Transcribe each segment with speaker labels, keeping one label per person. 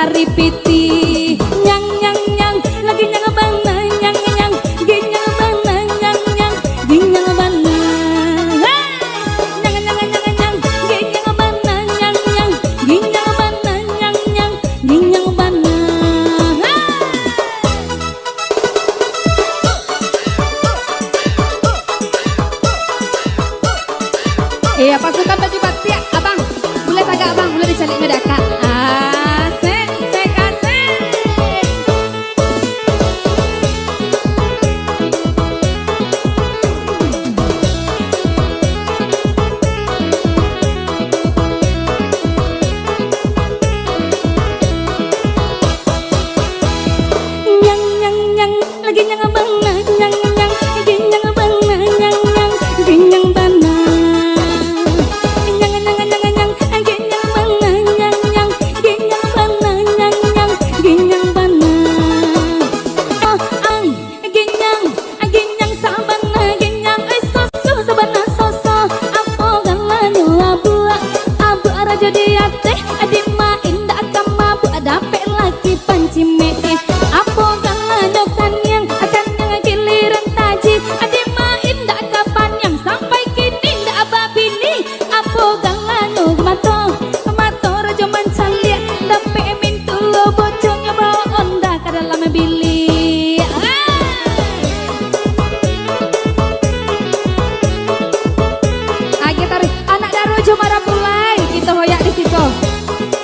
Speaker 1: Ripiti nyang nyang nyang lagi nyang bana nyang nyang ginyang bana nyang nyang ginyang bana nyang nyang nyang nyang ginyang bana nyang nyang ginyang bana nyang nyang ginyang bana. Iya pasukan baju batik abang boleh tagak abang boleh dicalik medaka.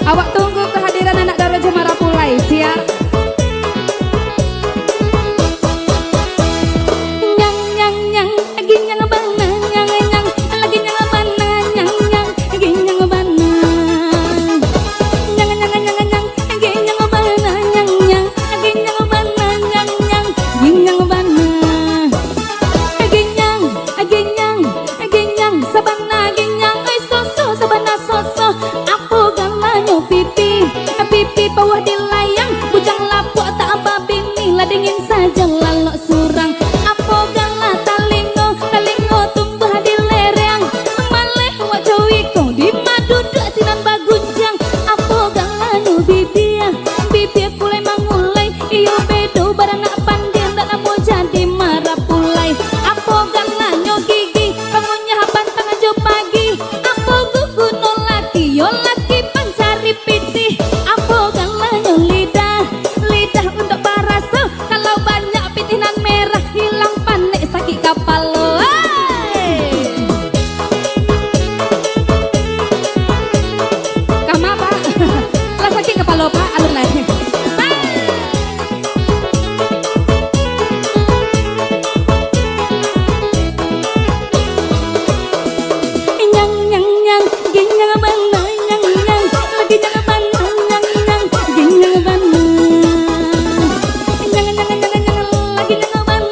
Speaker 1: Awak tunggu kehadiran anak Daro Jemara Pulai, siap. Nyang nyang nyang, lagi nyang bana, nyang nyang, lagi nyang bana, nyang nyang, lagi nyang bana. Nyang nyang nyang nyang, lagi nyang bana, nyang nyang, lagi nyang bana, nyang nyang, lagi nyang bana. Lagi nyang, sabana lagi nyang, ay soso, sabana soso. Pipi bawah dilayang bujang lapuk tak apa bini ladingin saja lalok surang apo gala talingo talingo tumbuh di lereng maleh wajah wiko di madu dua sinan bagunjang apo gala nu bibia bibia kulai mangulai iyo bedo barang nak pandian tak namo jadi marah pulai apo gala nyo gigi bangunnya pantang aja pagi apo gugu no laki yo laki pancari piti lidah untuk parasa kalau banyak pitinan merah hilang panik sakit kepala.